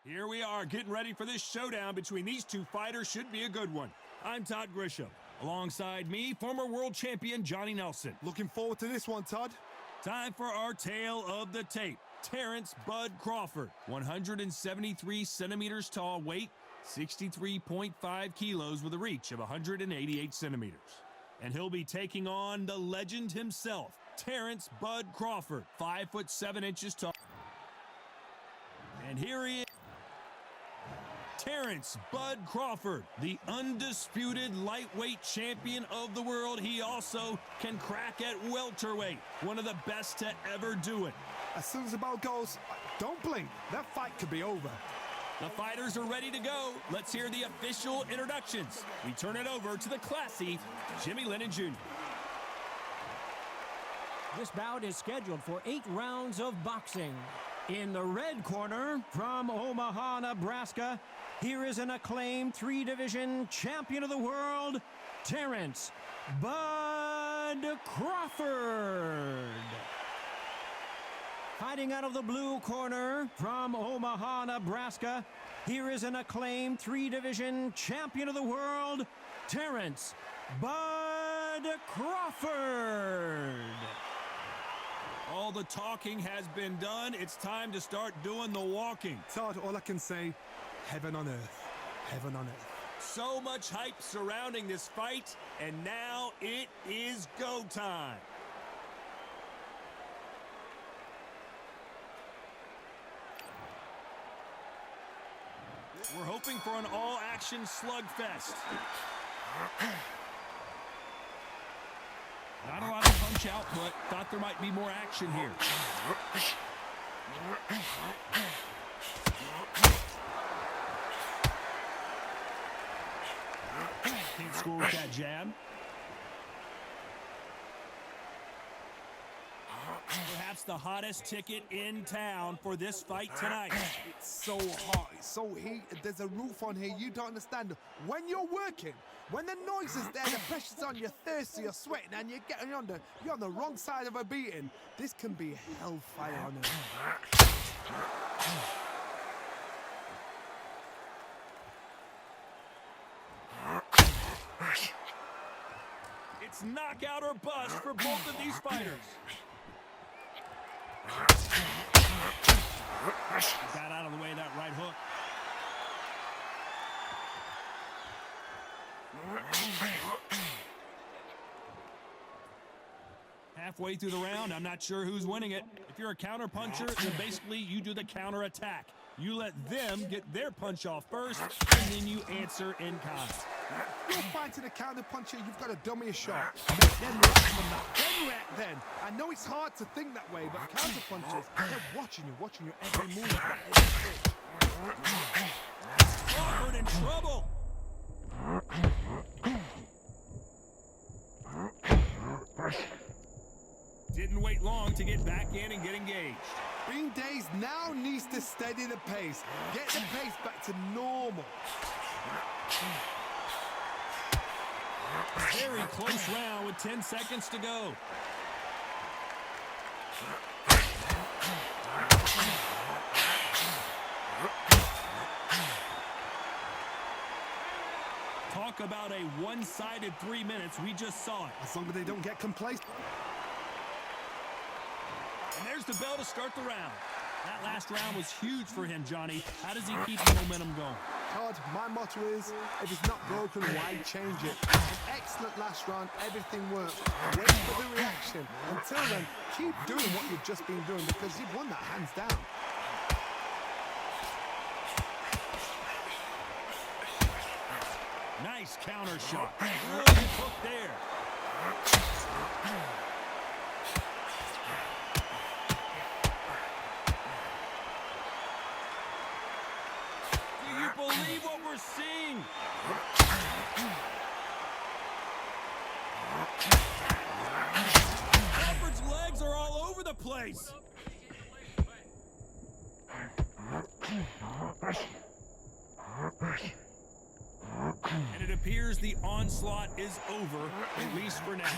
Here we are getting ready for this showdown between these two fighters. Should be a good one. I'm Todd Grisham. Alongside me, former world champion Johnny Nelson. Looking forward to this one, Todd. Time for our tale of the tape. Terrence Bud Crawford, 173 centimeters tall, weight 63.5 kilos with a reach of 188 centimeters. And he'll be taking on the legend himself, Terrence Bud Crawford, 5'7" tall. And here he is. Terrence Bud Crawford, the undisputed lightweight champion of the world. He also can crack at welterweight, one of the best to ever do it. As soon as the bell goes, don't blink. That fight could be over. The fighters are ready to go. Let's hear the official introductions. We turn it over to the classy Jimmy Lennon Jr. This bout is scheduled for 8 rounds of boxing. In the red corner, from Omaha, Nebraska, here is an acclaimed 3-division champion of the world, Terrence Bud Crawford. Fighting out of the blue corner, from Omaha, Nebraska, here is an acclaimed 3-division champion of the world, Terrence Bud Crawford. All the talking has been done. It's time to start doing the walking. Todd, all I can say, heaven on earth. Heaven on earth. So much hype surrounding this fight, and now it is go time. We're hoping for an all-action slugfest. Not a lot of punch output. Thought there might be more action here. Can't score with that jab. Perhaps the hottest ticket in town for this fight tonight. It's so hot. It's so heated. There's a roof on here. You don't understand. When you're working, when the noise is there, the pressure's on, you're thirsty, you're sweating, and you're on the wrong side of a beating. This can be hellfire on earth. It's knockout or bust for both of these fighters. Got out of the way of that right hook. Halfway through the round, I'm not sure who's winning it. If you're a counter puncher, then basically you do the counter attack. You let them get their punch off first, and then you answer in kind. You're fighting a counter puncher, you've got to dummy a shot. Then react from that. Then react then. I know it's hard to think that way, but counter punchers, they're watching your every move. Crawford in trouble. Didn't wait long to get back in and get engaged. Green Days now needs to steady the pace. Get the pace back to normal. Very close round with 10 seconds to go. Talk about a one-sided 3 minutes. We just saw it. As long as they don't get complacent. And there's the bell to start the round. That last round was huge for him, Johnny. How does he keep the momentum going? Todd, my motto is, if it's not broken, why change it? An excellent last round, everything worked. Wait for the reaction. Until then, keep doing what you've just been doing because you've won that hands down. Nice counter shot. Brilliant hook there. Do you believe what we're seeing? Crawford's legs are all over the place. And it appears the onslaught is over, at least for now.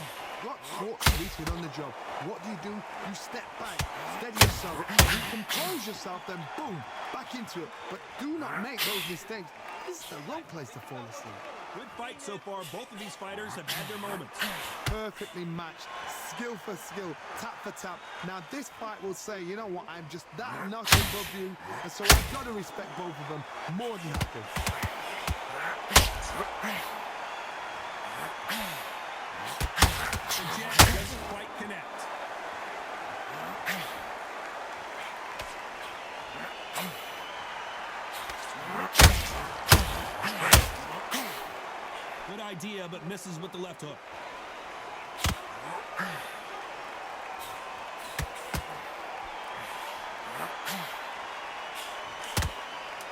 got caught cheating on the job. What do? You step back, steady yourself, you compose yourself, then boom, back into it. But do not make those mistakes. This is the wrong place to fall asleep. Good fight so far. Both of these fighters have had their moments. Perfectly matched, skill for skill, tap for tap. Now this fight will say, you know what, I'm just that notch above you, and so I've got to respect both of them more than happy. The jab doesn't quite connect. Good idea, but misses with the left hook.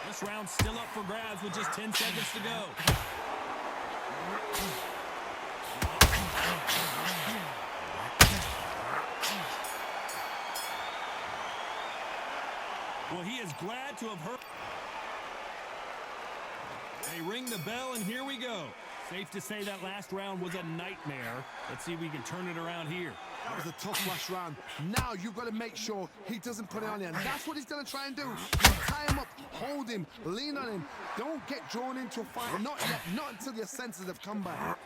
This round's still up for grabs with just 10 seconds to go. Well, he is glad to have heard. They ring the bell, and here we go. Safe to say that last round was a nightmare. Let's see if we can turn it around here. That was a tough last round. Now you've got to make sure he doesn't put it on you. And that's what he's going to try and do. Tie him up, hold him, lean on him. Don't get drawn into a fight. Not yet. Not until your senses have come back.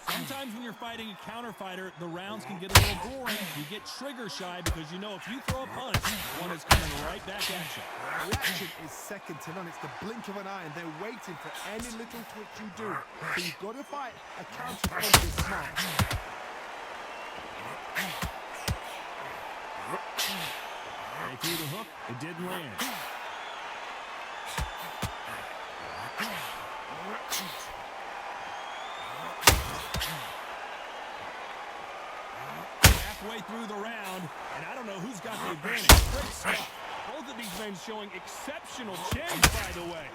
Sometimes when you're fighting a counter fighter, the rounds can get a little boring. You get trigger shy because you know if you throw a punch, one is coming right back at you. Reaction is second to none. It's the blink of an eye, and they're waiting for any little twitch you do. So you've got to fight a counter punch is smart. They threw the hook, it didn't land. Halfway through the round, and I don't know who's got the advantage. Great stuff. Both of these men showing exceptional chins, by the way.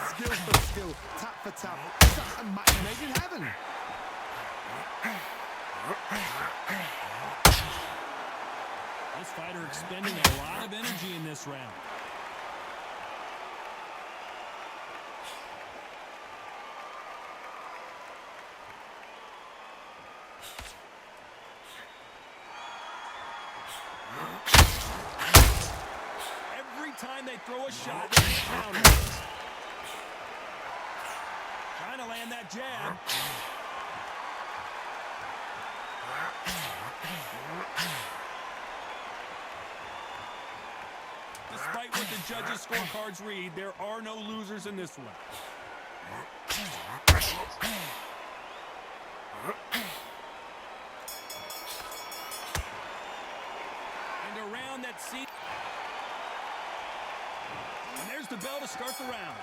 Skill for skill, tap for tap. That's a match made in heaven. This fighter expending a lot of energy in this round. Every time they throw a shot, they counter. Trying to land that jab. Despite what the judges' scorecards read, there are no losers in this one. And around that seat. And there's the bell to start the round.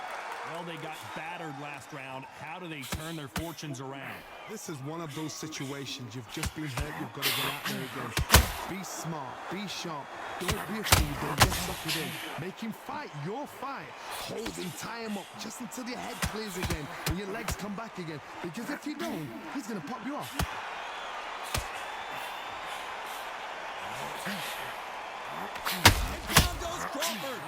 Well, they got battered last round. How do they turn their fortunes around? This is one of those situations. You've just been hurt. You've got to go out there again. Be smart. Be sharp. Don't be a fool. Don't get suckered in. Make him fight your fight. Hold him, tie him up just until your head clears again and your legs come back again. Because if you don't, he's going to pop you off. And down goes Crawford.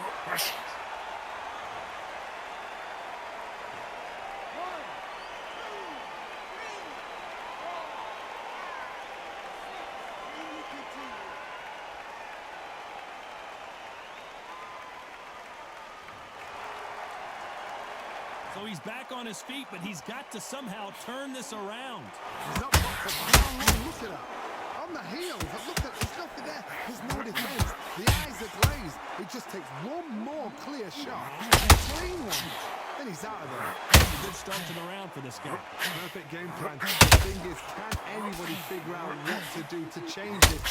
So he's back on his feet, but he's got to somehow turn this around. He's up for down low. Look at that. On the heels. Look at there's nothing there. There's no defense. The eyes are glazed. It just takes one more clear shot. A clean one. Then he's out of there. A good start to the round for this guy. Perfect game plan. The thing is, can anybody figure out what to do to change this?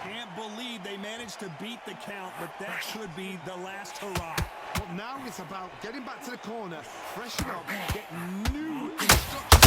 Can't believe they managed to beat the count, but that could be the last hurrah. But now it's about getting back to the corner, freshen up, get new instructions.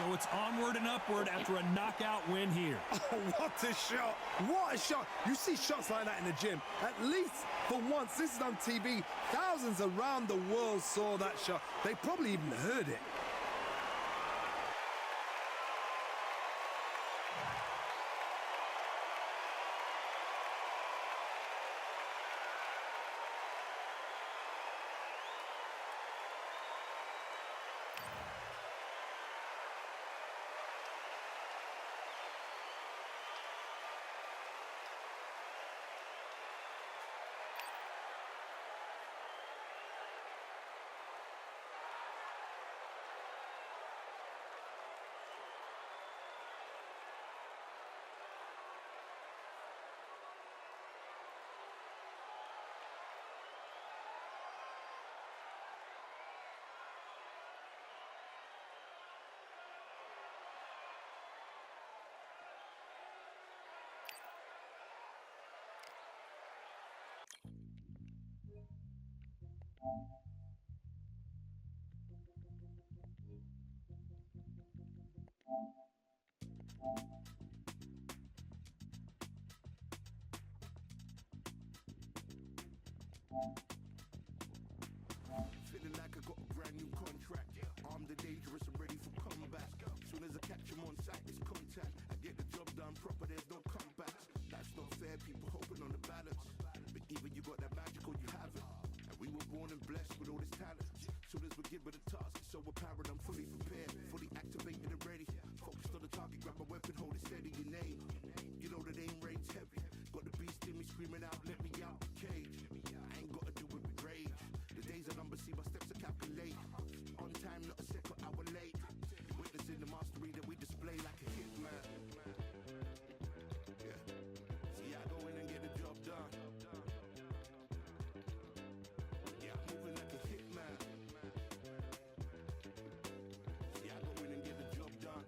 So it's onward and upward after a knockout win here. Oh, what a shot! What a shot! You see shots like that in the gym. At least for once, this is on TV. Thousands around the world saw that shot. They probably even heard it. Feeling like I got a brand new contract. Armed and dangerous and ready for comeback. Soon as I catch him on sight, it's contact. I get the job done proper, there's no comebacks. That's not fair, people hoping on the balance. But even you got that magical, you haven't. And we were born and blessed with all this talent. Soon as we're given a task, it's so apparent I'm fully prepared, fully activated and ready. Focused on the target, grab my weapon, hold it steady, your name. You know that aim range heavy. Got the beast in me screaming out, let me out the cage. I ain't gotta do it with rage. The days are numbered, see my steps are calculate. On time, not a second hour late. Witnessing the mastery that we display like a hitman. Yeah. See, I go in and get the job done. Yeah, I'm moving like a hitman. See, I go in and get the job done.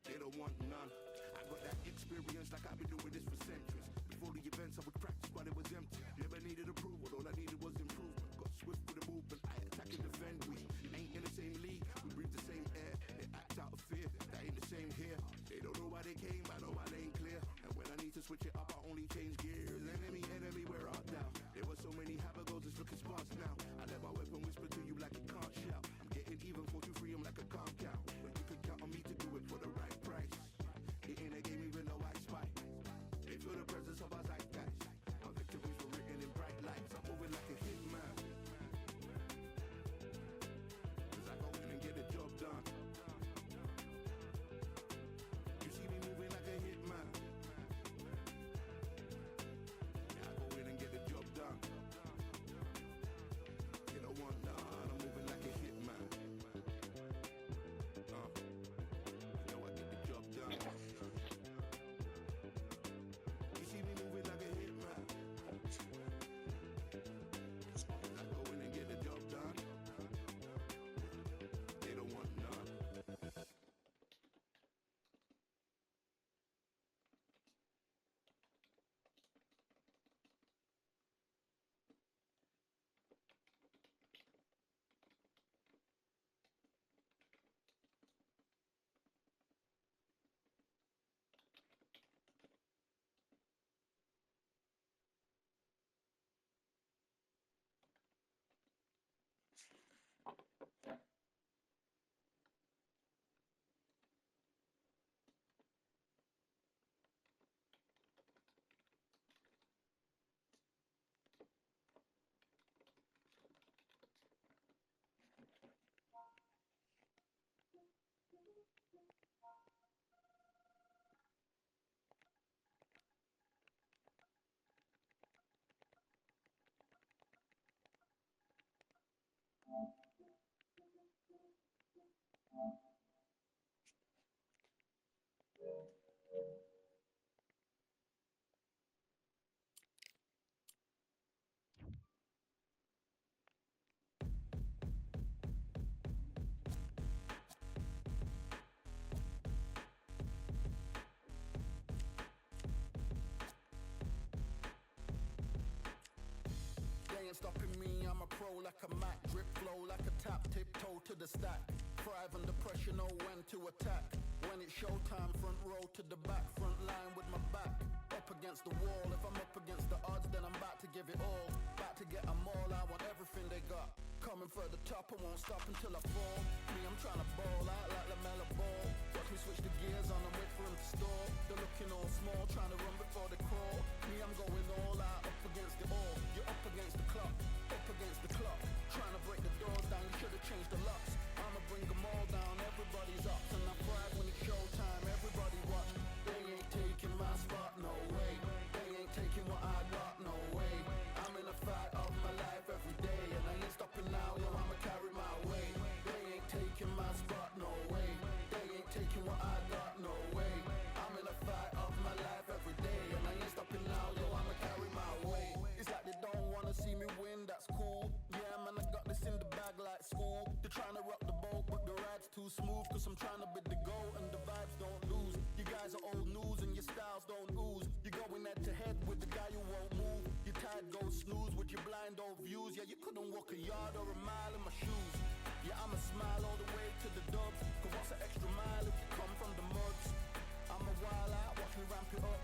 They don't want none. I got that experience like I've been doing this for centuries. Before the events I would practice but it was empty. Never needed approval, all I needed was improvement. Got swift with the movement, I attack and defend. We ain't in the same league, we breathe the same air. They act out of fear, that ain't the same here. They don't know why they came, I know my lane clear. And when I need to switch it up, I only change gears. Enemy, where art thou? There were so many habagos, it's looking sparse now. I let my weapon whisper to you like it can't shout. I'm getting even, 4-2-3, I'm like a calm count. But you can count on me to do it for the right price. It ain't a game even though I spy. They feel the presence of our zeitgeist. Our victories were written in bright lights. I'm moving like a hitman. Cause I go in and get the job done. You see me moving like a hitman. Yeah, I go in and get the job done. They don't want none. I'm moving like a hitman. You know I get the job done. You see me moving like a hitman. I go in and get the job done. They don't want none. They ain't stopping me, I'm a pro like a Mac. Drip flow like a tap, tiptoe to the stack. Thrive under pressure, know when to attack. When it's showtime, front row to the back, front line with my back up against the wall. If I'm up against the odds, then I'm about to give it all. About to get them all, I want everything they got. Coming for the top, I won't stop until I fall. Me, I'm trying to ball out like LaMelo Ball. Watch me switch the gears on and wait for him to stall. They're looking all small, trying to run before they crawl. Me, I'm going all out, up against the all. You're up against the clock, up against the clock. Trying to break the doors down, you should have changed the locks. I'ma bring them all down, everybody's up. And I thrive when it's showtime, everybody watch. They ain't taking my spot, no way. They ain't taking what I got, no way. I'm in a fight of my life every day, and I ain't stopping now, yo, I'ma carry my weight. They ain't taking my spot, no way. They ain't taking what I got, no way. I'm in a fight of my life every day, and I ain't stopping now, yo, I'ma carry my weight. It's like they don't wanna see me win, that's cool. Yeah, man, I got this in the bag like school. They're trying to rock the boat, but the ride's too smooth, cause I'm trying to bid the goal, and the vibes don't lose. You guys are old news, and your styles don't ooze. You're going head to head with the guy who won't move. Your tide goes snooze with your blind old views. Yeah, you couldn't walk a yard or a mile in my shoes. Yeah, I'ma smile all the way to the dubs, cause what's an extra mile if you come from the muds? I'm a wild out, watch me ramp it up.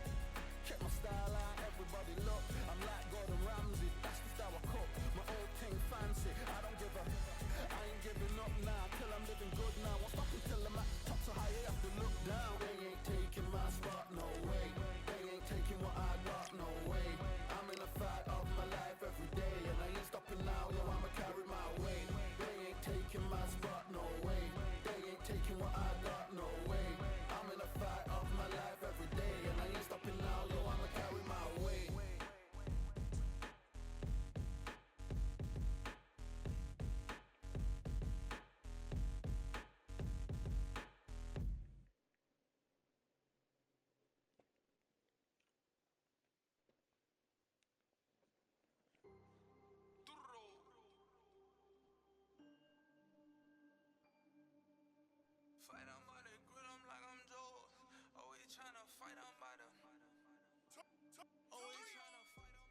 Check my style out, everybody look. I'm like Gordon Ramsay, that's the style I cook. My old thing fancy, I don't give a. I ain't giving up now, till I'm living good now. Won't stop until I'm at top so high, I have to look down. They ain't taking my spot, no way. They ain't taking what I got, no way. I'm in a fight of my life every day, and I ain't stopping now, yo, I'ma carry my weight. They ain't taking my spot, no way. They ain't taking what I got, no way. I'm in a fight of my life every day, and I ain't stopping now, yo, I'ma carry my weight. Fight on by the grid, I'm like I'm Joe. Always tryna fight on by the. Always tryna fight on by the.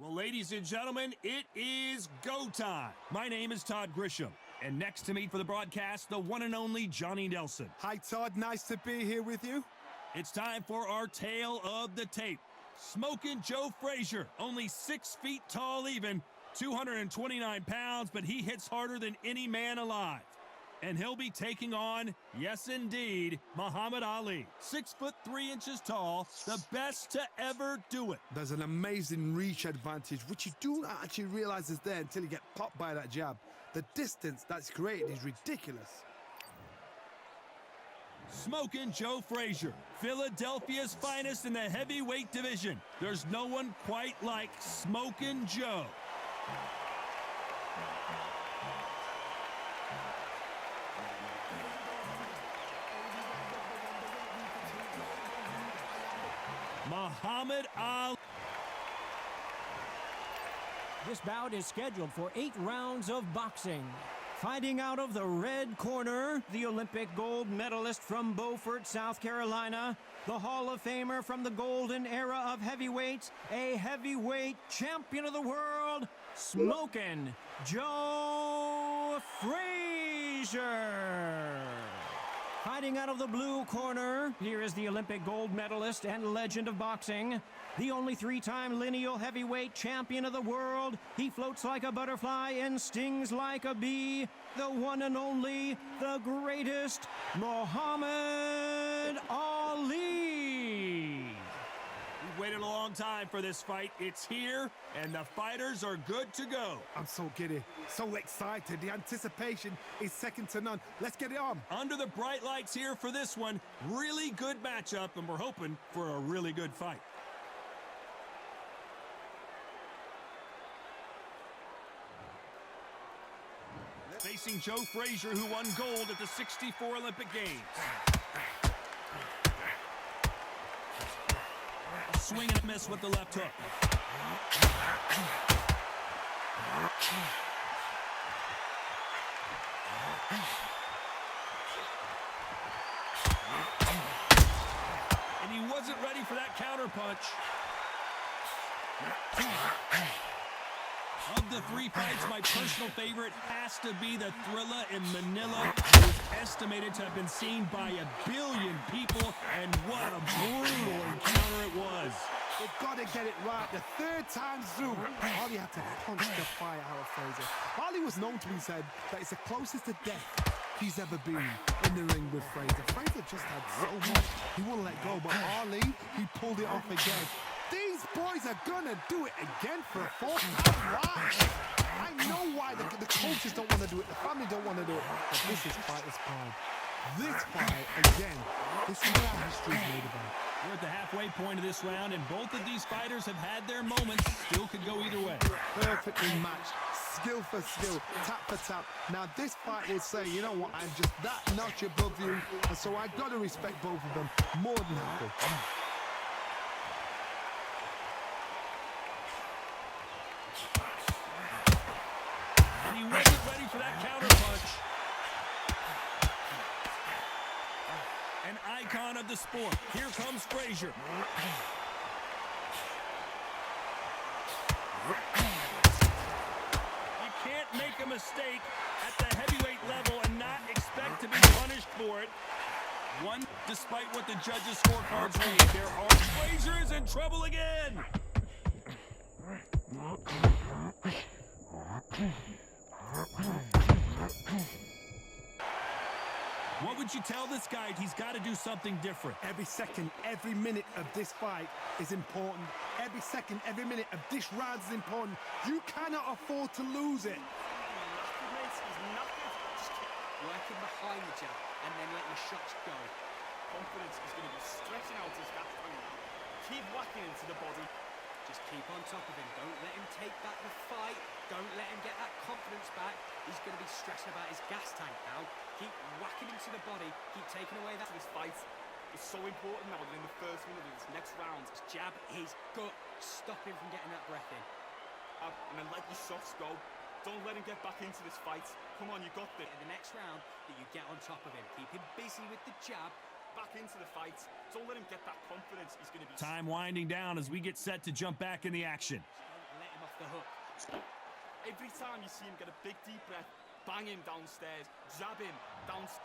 Well, ladies and gentlemen, it is go time. My name is Todd Grisham, and next to me for the broadcast, the one and only Johnny Nelson. Hi, Todd. Nice to be here with you. It's time for our tale of the tape. Smokin' Joe Frazier, only 6 feet tall even, 229 pounds, but he hits harder than any man alive. And he'll be taking on, yes indeed, Muhammad Ali. 6'3" tall, the best to ever do it. There's an amazing reach advantage, which you don't actually realize is there until you get popped by that jab. The distance that's created is ridiculous. Smokin' Joe Frazier, Philadelphia's finest in the heavyweight division. There's no one quite like Smokin' Joe. Muhammad Ali. This bout is scheduled for 8 rounds of boxing. Fighting out of the red corner, the Olympic gold medalist from Beaufort, South Carolina, the Hall of Famer from the golden era of heavyweights, a heavyweight champion of the world, Smokin' Joe Frazier. Fighting out of the blue corner, here is the Olympic gold medalist and legend of boxing, the only 3-time lineal heavyweight champion of the world. He floats like a butterfly and stings like a bee. The one and only, the greatest, Muhammad Ali. We've waited a long time for this fight. It's here, and the fighters are good to go. I'm so giddy, so excited. The anticipation is second to none. Let's get it on. Under the bright lights here for this one, really good matchup, and we're hoping for a really good fight. Facing Joe Frazier, who won gold at the '64 Olympic Games. A swing and a miss with the left hook. And he wasn't ready for that counter punch. Of the three fights, my personal favorite has to be the Thrilla in Manila. It was estimated to have been seen by 1 billion people, and what a brutal encounter it was. They've got to get it right. The third time through, Ollie had to punch the fire out of Frazier. Ollie was known to be said that it's the closest to death he's ever been in the ring with Frazier. Frazier just had so much. He wouldn't let go, but Ali, he pulled it off again. These boys are gonna do it again for a fourth time. Why? I know why the coaches don't want to do it, the family don't want to do it, but this is fighter's pride. This fight, again, this is what our history is made about. We're at the halfway point of this round, and both of these fighters have had their moments. Still could go either way. Perfectly matched, skill for skill, tap for tap. Now this fight will say, you know what, I'm just that notch above you, and so I've got to respect both of them more than happy. And he wasn't ready for that counter punch. An icon of the sport. Here comes Frazier. You can't make a mistake at the heavyweight level and not expect to be punished for it. One, despite what the judges' scorecards read, Frazier is in trouble again. What would you tell this guy? He's got to do something different. Every second, every minute of this fight is important. Every second, every minute of this round is important. You cannot afford to lose it. Working behind the jab and then letting the shots go. Confidence is going to be stretching out his gas tank. Keep whacking into the body. Just keep on top of him. Don't let him take back the fight. Don't let him get that confidence back. He's going to be stressing about his gas tank now. Keep whacking into the body. Keep taking away that. This fight is so important now that in the first minute of this next round, Jab his gut. Stop him from getting that breath in. and then let your shots go. Don't let him get back into this fight. Come on, you got this. In the next round, that you get on top of him. Keep him busy with the jab. Back into the fight. Don't let him get that confidence. He's going to be... Time winding down as we get set to jump back in the action. Don't let him off the hook. Every time you see him get a big deep breath, bang him downstairs, jab him downstairs.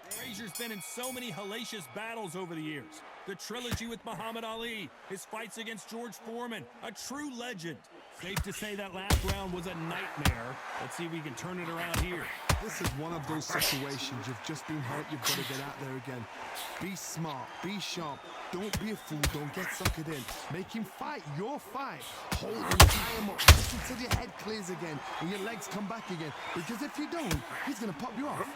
Frazier's been in so many hellacious battles over the years. The trilogy with Muhammad Ali, his fights against George Foreman, a true legend. Safe to say that last round was a nightmare. Let's see if we can turn it around here. This is one of those situations. You've just been hurt. You've got to get out there again. Be smart. Be sharp. Don't be a fool. Don't get suckered in. Make him fight your fight. Hold him, tie him up, just until your head clears again and your legs come back again. Because if you don't, he's going to pop you off.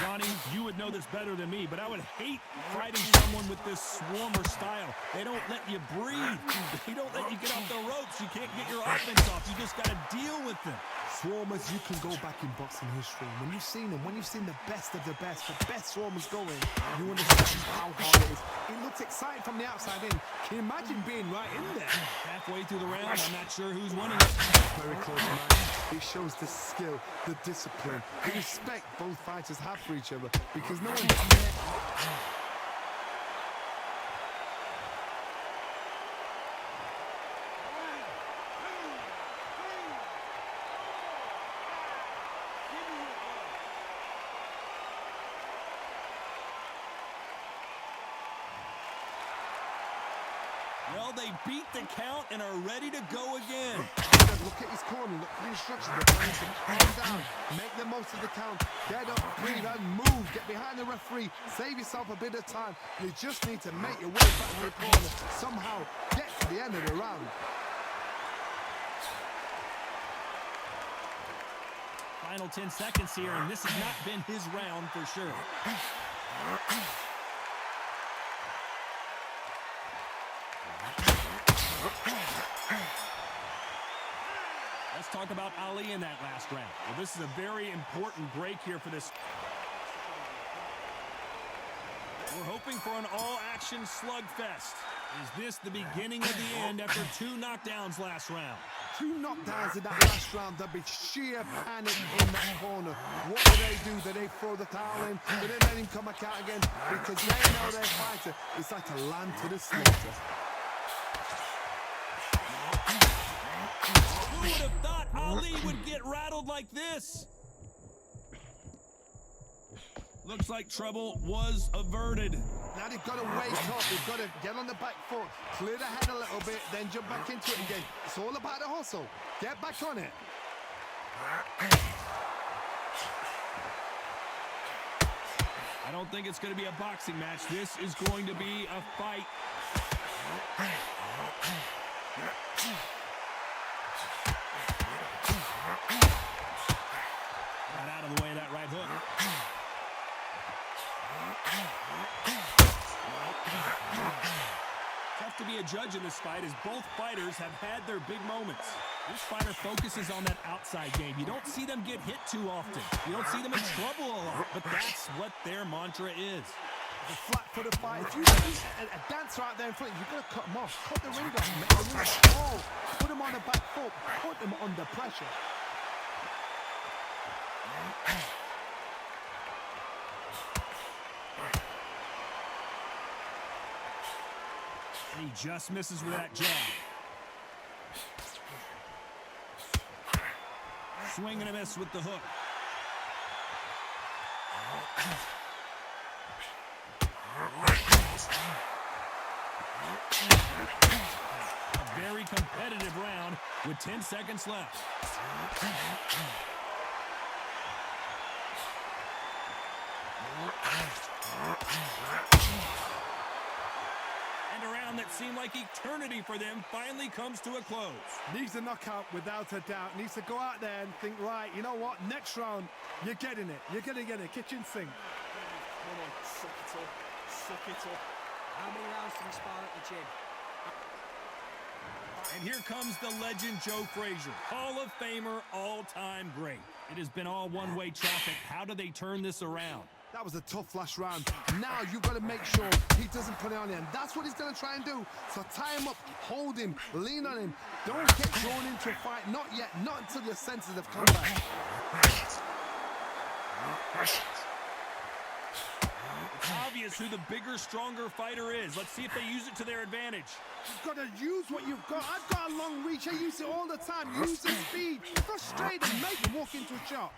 Johnny, you would know this better than me, but I would hate fighting someone with this swarmer style. They don't let you breathe. They don't let you get off the ropes. You can't get your offense off. You just got to deal with them. Swarmers, you can go back in boxing history. When you've seen them, when you've seen the best of the best swarmers going, you understand how hard it is. It looks exciting from the outside in. Can you imagine being right in there? Halfway through the round, I'm not sure who's winning it. Very close match. It shows the skill, the discipline, the respect both fighters have for each other because no one... Well, they beat the count and are ready to go again. Look at his corner, look at the instructions. They're trying to calm down, make the most of the count, get up, breathe and move, get behind the referee, save yourself a bit of time. You just need to make your way back to the corner, somehow get to the end of the round. Final 10 seconds here, and this has not been his round for sure. Let's talk about Ali in that last round. Well, this is a very important break here for this. We're hoping for an all-action slugfest. Is this the beginning of the end after 2 knockdowns last round? 2 knockdowns in that last round. There'll be sheer panic in that corner. What do? Do they throw the towel in? Do they let him come back out again? Because they know their fighter is like a lamb to the slaughter. Who would have thought Ali would get rattled like this? Looks like trouble was averted. Now they've got to wake up. They've got to get on the back foot, clear the head a little bit, then jump back into it again. It's all about the hustle. Get back on it. I don't think it's going to be a boxing match. This is going to be a fight. Got out of the way of that right hook. Tough to be a judge in this fight as both fighters have had their big moments. This fighter focuses on that outside game. You don't see them get hit too often. You don't see them in trouble a lot, but that's what their mantra is. The flat-footed fight. If you see a dancer out there in front, you've got to cut them off. Cut the ring off. Make the ring fall. Put them on the back foot. Put them under pressure. And he just misses with that jab. Swing and a miss with the hook. A very competitive round with 10 seconds left. And a round that seemed like eternity for them finally comes to a close. Needs a knockout without a doubt. Needs to go out there and think, right, you know what? Next round, you're getting it. You're going to get a kitchen sink. Come on, suck it up. Suck it up. How many rounds did he spar at the gym? And here comes the legend Joe Frazier, Hall of Famer, all-time great. It has been all one-way traffic. How do they turn this around? That was a tough last round. Now you've got to make sure he doesn't put it on him. That's what he's going to try and do. So tie him up, hold him, lean on him. Don't get drawn into a fight. Not yet. Not until your senses have come back. It's obvious who the bigger, stronger fighter is. Let's see if they use it to their advantage. You've got to use what you've got. I've got a long reach. I use it all the time. Use the speed. Frustrate him. Make him walk into a shot.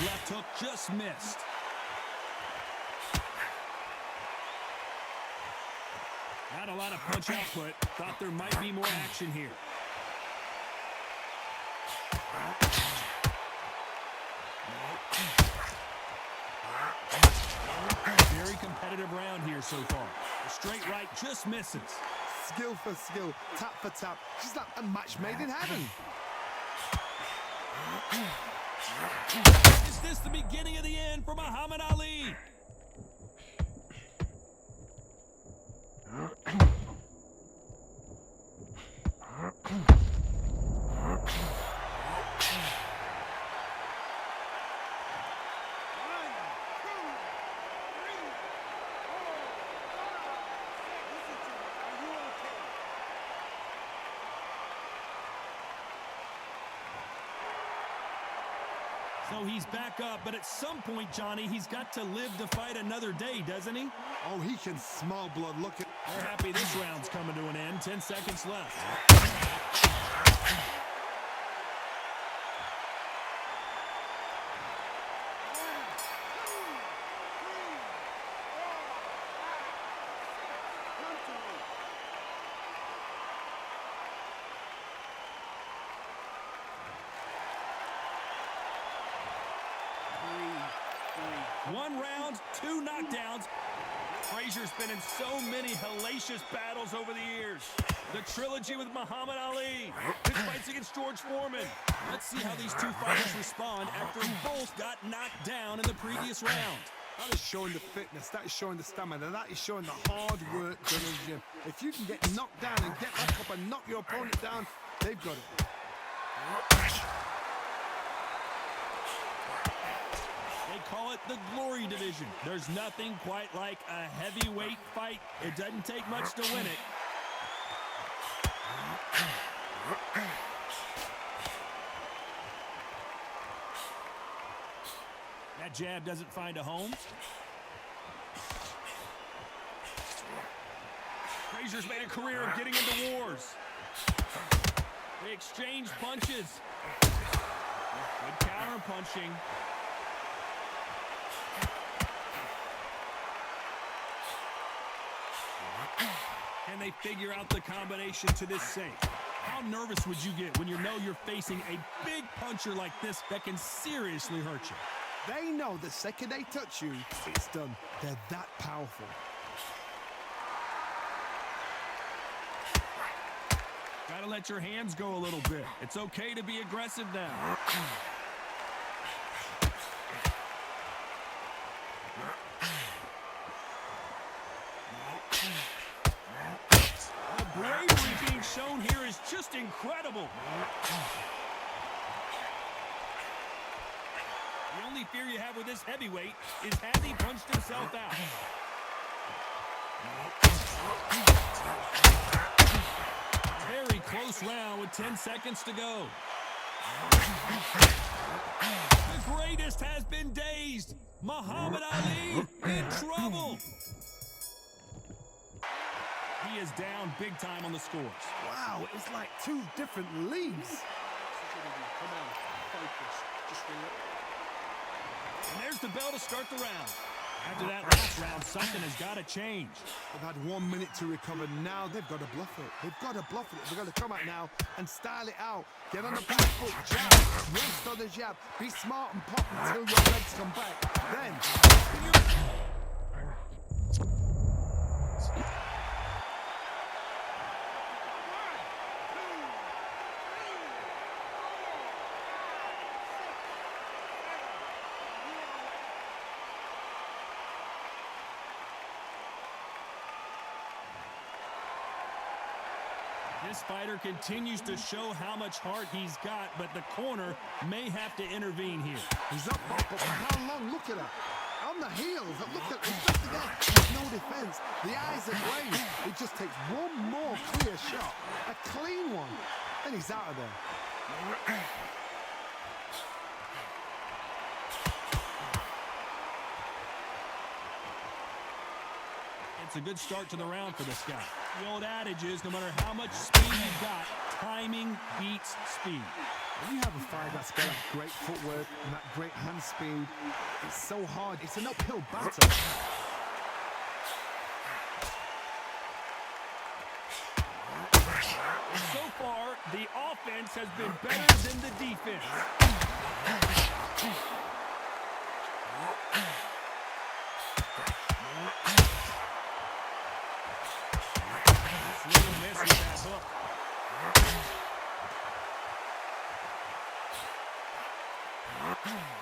Left hook just missed. Not a lot of punch output. Thought there might be more action here. Very competitive round here so far. The straight right just misses. Skill for skill, tap for tap. Just like a match made in heaven. Is this the beginning of the end for Muhammad Ali? So he's back up, but at some point, Johnny, he's got to live to fight another day, doesn't he? Oh, he can smell blood. Look at. They're happy this round's coming to an end. 10 seconds left. One round, 2 knockdowns. Frazier's been in so many hellacious battles over the years. The trilogy with Muhammad Ali, his fights against George Foreman. Let's see how these two fighters respond after both got knocked down in the previous round. That is showing the fitness, that is showing the stamina, that is showing the hard work done in the gym. If you can get knocked down and get back up and knock your opponent down, they've got it. They call it the Glory Division. There's nothing quite like a heavyweight fight. It doesn't take much to win it. That jab doesn't find a home. Frazier's made a career of getting into wars. They exchange punches. Good counter punching. And they figure out the combination to this save. How nervous would you get when you know you're facing a big puncher like this that can seriously hurt you? They know the second they touch you, it's done. They're that powerful. Gotta let your hands go a little bit. It's okay to be aggressive now. The bravery being shown here is just incredible. The only fear you have with this heavyweight is has he punched himself out? Very close round with 10 seconds to go. The greatest has been dazed. Muhammad Ali in trouble. He is down big time on the scores. Wow, it was like two different leagues. Come on, focus. Just relax. And there's the bell to start the round. After that last round, something has got to change. They've had 1 minute to recover. Now they've got to bluff it. They've got to bluff it. They've got to come out now and style it out. Get on the back foot, jab, waste on the jab. Be smart and pop until your legs come back. Then, This fighter continues to show how much heart he's got, but the corner may have to intervene here. he's up, but for how long? Look at her. On the heels. Look at he's just again. There's no defense. The eyes are glazed. It just takes one more clear shot. A clean one. And he's out of there. It's a good start to the round for this guy. The old adage is, no matter how much speed you've got, timing beats speed. When you have a fight that's got that great footwork and that great hand speed, it's so hard. It's an uphill battle. So far, the offense has been better than the defense. Little miss with that hook.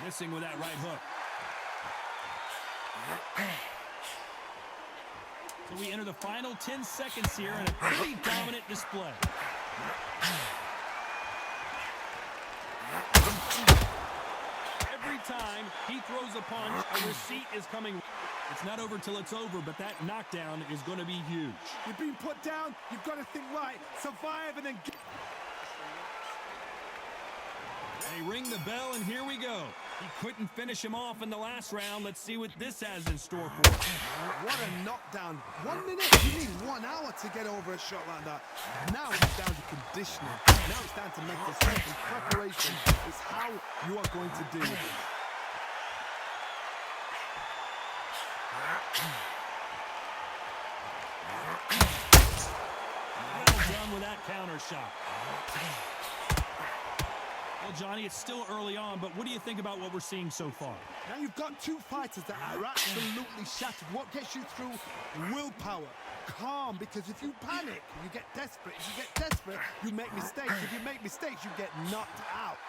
Missing with that right hook. So we enter the final 10 seconds here in a pretty dominant display. Every time he throws a punch, a receipt is coming. It's not over till it's over, but that knockdown is going to be huge. You've been put down. You've got to think right. Survive and then get. They ring the bell, and here we go. He couldn't finish him off in the last round. Let's see what this has in store for us. What a knockdown. 1 minute? You need 1 hour to get over a shot like that. Now it's down to conditioning. Now it's down to mental strength and preparation. It's how you are going to deal with it. Well done with that counter shot. Well, Johnny, it's still early on, but what do you think about what we're seeing so far? Now you've got two fighters that are absolutely shattered. What gets you through? Willpower. Calm, because if you panic, you get desperate. If you get desperate, you make mistakes. If you make mistakes, you get knocked out.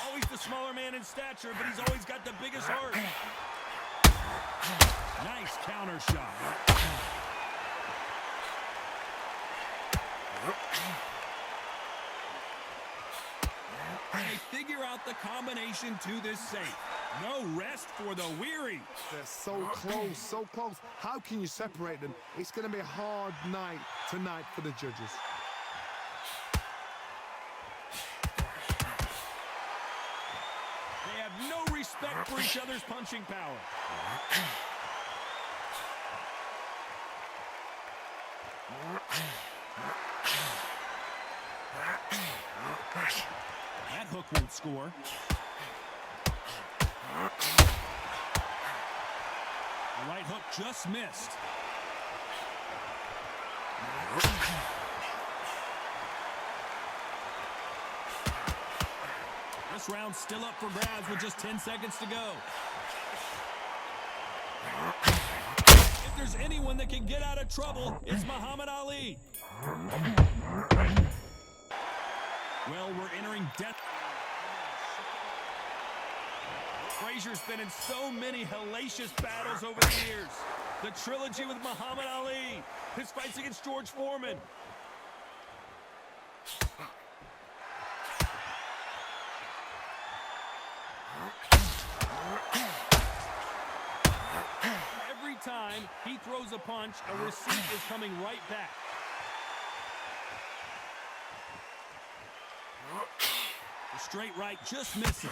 Always the smaller man in stature, but he's always got the biggest heart. Nice counter shot. They figure out the combination to this safe. No rest for the weary. They're so close, so close. How can you separate them? It's going to be a hard night tonight for the judges. They have no respect for each other's punching power. That hook won't score. The right hook just missed. This round's still up for grabs with just 10 seconds to go. If there's anyone that can get out of trouble, it's Muhammad Ali. Well, we're entering death. Frazier's been in so many hellacious battles over the years. The trilogy with Muhammad Ali, his fights against George Foreman. Every time he throws a punch, a receipt is coming right back. The straight right just misses.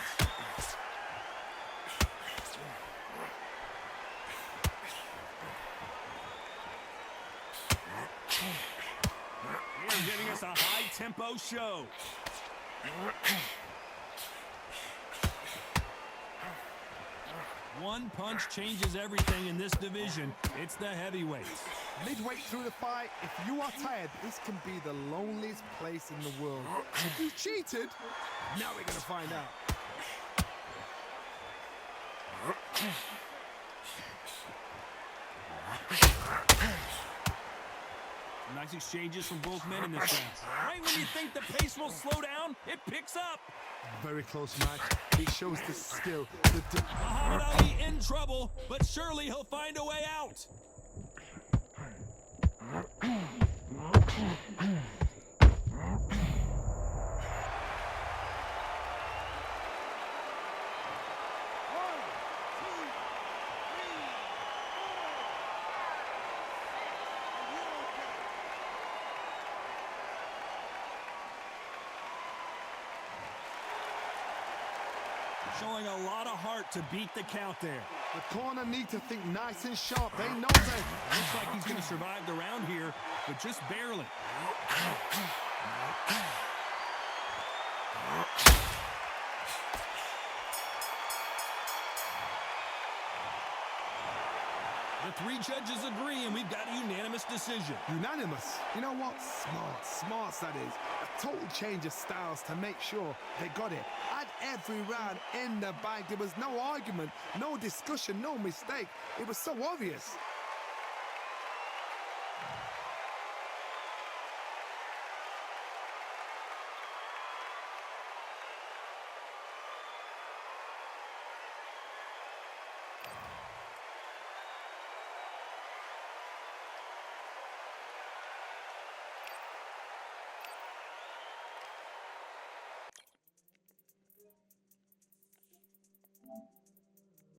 They're giving us a high-tempo show. One punch changes everything in this division. It's the heavyweights. Midway through the fight, if you are tired, this can be the loneliest place in the world. If you cheated, now we're going to find out. Nice exchanges from both men in this round. Right when you think the pace will slow down, it picks up. Very close match. It shows the skill. Muhammad Ali in trouble, but surely he'll find a way out. Showing a lot of heart to beat the count there. The corner need to think nice and sharp. They know that. Looks like he's going to survive the round here, but just barely. The three judges agree, and we've got a unanimous decision. Unanimous? You know what? Smart that is. A total change of styles to make sure they got it. At every round in the bag, there was no argument, no discussion, no mistake. It was so obvious.